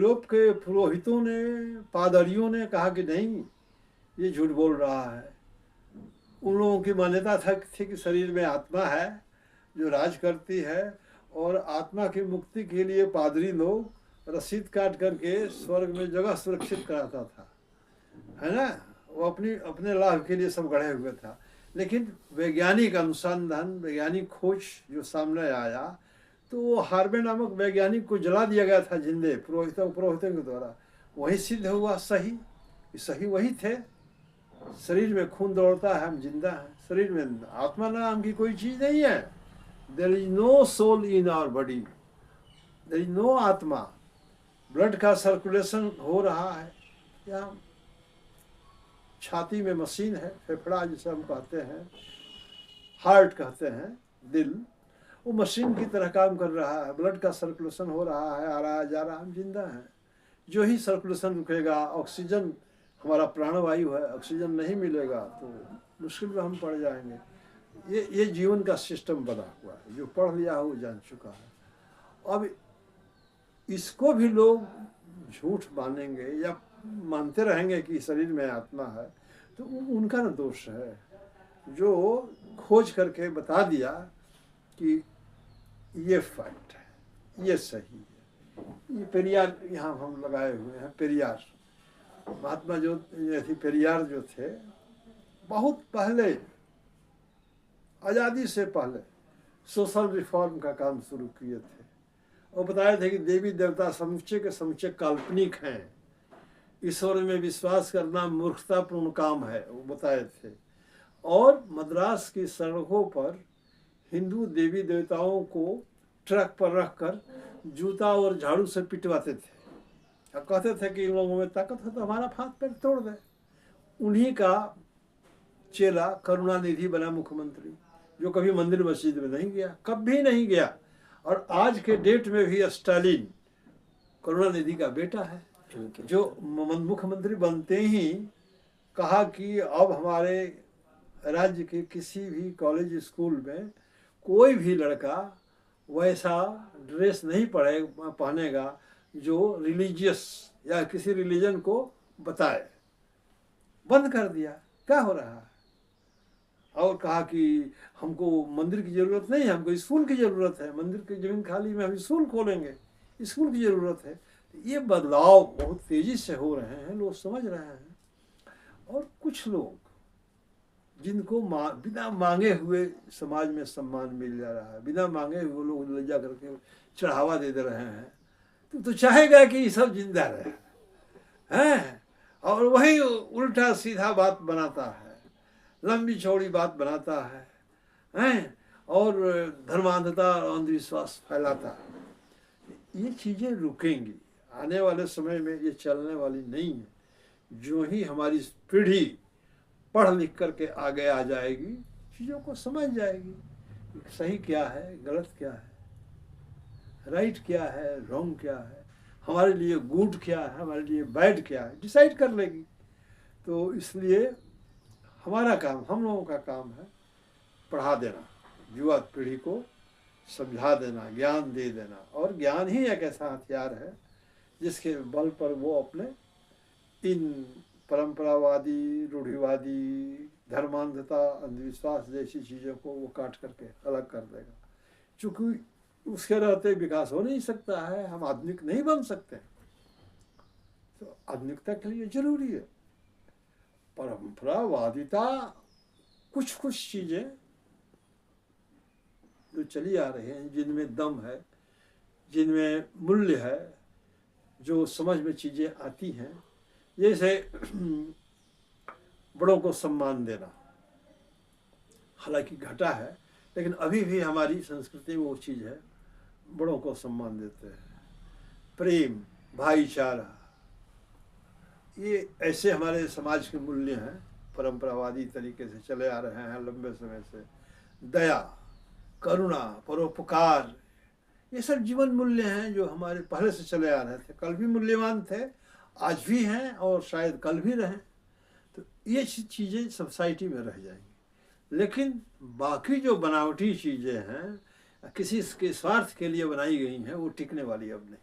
Europe के पुरोहितों ने, पादरियों ने कहा कि नहीं, ये झूठ बोल रहा है। उन लोगों की मान्यता थी कि शरीर में आत्मा है जो राज करती है, और आत्मा की मुक्ति के लिए पादरी लोग रसीद काट करके स्वर्ग में जगह सुरक्षित कराता था, है ना। वो अपने लाभ के लिए सब गढ़े हुए था। लेकिन वैज्ञानिक अनुसंधान, वैज्ञानिक खोज जो सामने आया, तो वो हार्वे नामक वैज्ञानिक को जला दिया गया था जिंदे, पुरोहितों के द्वारा। वही सिद्ध हुआ सही वही थे। शरीर में खून दौड़ता है, हम जिंदा हैं। शरीर में आत्मा नाम की कोई चीज नहीं है। There is no soul in our body, there is no आत्मा। ब्लड का सर्कुलेशन हो रहा है, या छाती में मशीन है, फेफड़ा जिसे हम कहते हैं, हार्ट कहते हैं, दिल, वो मशीन की तरह काम कर रहा है। ब्लड का सर्कुलेशन हो रहा है, आ रहा है, जा रहा है, हम जिंदा हैं। जो ही सर्कुलेशन रुकेगा, ऑक्सीजन हमारा प्राणवायु है, ऑक्सीजन नहीं मिलेगा तो मुश्किल में हम पड़ जाएंगे। ये जीवन का सिस्टम बना हुआ है, जो पढ़ लिया हो जान चुका है। अब इसको भी लोग झूठ मानेंगे या मानते रहेंगे कि शरीर में आत्मा है, तो उनका न दोष है। जो खोज करके बता दिया कि ये फैक्ट है, ये सही है। ये पेरियार यहाँ हम लगाए हुए हैं, पेरियार महात्मा जो पेरियार जो थे, बहुत पहले, आज़ादी से पहले सोशल रिफॉर्म का काम शुरू किए थे। और बताए थे कि देवी देवता समुच्चय के समुच्चय काल्पनिक हैं, ईश्वर में विश्वास करना मूर्खतापूर्ण काम है, वो बताए थे। और मद्रास की सड़कों पर हिंदू देवी देवताओं को ट्रक पर रखकर जूता और झाड़ू से पिटवाते थे। और कहते थे कि इन लोगों में ताकत है तो हमारा हाथ पैर तोड़ दे। उन्हीं का चेला करुणानिधि बना मुख्यमंत्री, जो कभी मंदिर मस्जिद में नहीं गया, कभी नहीं गया। और आज के डेट में भी स्टालिन करुणानिधि का बेटा है, जो मुख्यमंत्री बनते ही कहा कि अब हमारे राज्य के किसी भी कॉलेज स्कूल में कोई भी लड़का वैसा ड्रेस नहीं पहनेगा जो रिलीजियस या किसी रिलीजन को बताए। बंद कर दिया। क्या हो रहा है? और कहा कि हमको मंदिर की ज़रूरत नहीं है, हमको स्कूल की ज़रूरत है। मंदिर की ज़मीन खाली में हम स्कूल खोलेंगे, स्कूल की ज़रूरत है। ये बदलाव बहुत तेज़ी से हो रहे हैं, लोग समझ रहे हैं। और कुछ लोग जिनको बिना मांगे हुए समाज में सम्मान मिल जा रहा है, बिना मांगे हुए लोग लज्जा करके चढ़ावा दे रहे हैं, तो चाहेगा कि ये सब जिंदा रहे हैं। और वही उल्टा सीधा बात बनाता है, लंबी चौड़ी बात बनाता है, हैं, और धर्मांधता और अंधविश्वास फैलाता है। ये चीज़ें रुकेंगी, आने वाले समय में ये चलने वाली नहीं है। जो ही हमारी पीढ़ी पढ़ लिख करके आगे आ जाएगी, चीज़ों को समझ जाएगी, सही क्या है, गलत क्या है, राइट क्या है, रॉन्ग क्या है, हमारे लिए गुड क्या है, हमारे लिए बैड क्या है, डिसाइड कर लेगी। तो इसलिए हमारा काम, हम लोगों का काम है पढ़ा देना, युवा पीढ़ी को समझा देना, ज्ञान दे देना। और ज्ञान ही एक ऐसा हथियार है जिसके बल पर वो अपने इन परंपरावादी, रूढ़िवादी, धर्मांधता, अंधविश्वास जैसी चीज़ों को वो काट करके अलग कर देगा। चूँकि उसके रहते विकास हो नहीं सकता है, हम आधुनिक नहीं बन सकते। तो आधुनिकता के लिए जरूरी है परंपरावादिता। कुछ चीज़ें जो चली आ रही हैं, जिनमें दम है, जिनमें मूल्य है, जो समझ में चीज़ें आती हैं, जैसे बड़ों को सम्मान देना, हालांकि घटा है, लेकिन अभी भी हमारी संस्कृति में वो चीज़ है, बड़ों को सम्मान देते हैं। प्रेम, भाईचारा, ये ऐसे हमारे समाज के मूल्य हैं, परंपरावादी तरीके से चले आ रहे हैं लंबे समय से। दया, करुणा, परोपकार, ये सब जीवन मूल्य हैं जो हमारे पहले से चले आ रहे थे, कल भी मूल्यवान थे, आज भी हैं और शायद कल भी रहें। तो ये चीज़ें सोसाइटी में रह जाएंगी। लेकिन बाकी जो बनावटी चीज़ें हैं, किसी के स्वार्थ के लिए बनाई गई हैं, वो टिकने वाली अब नहीं।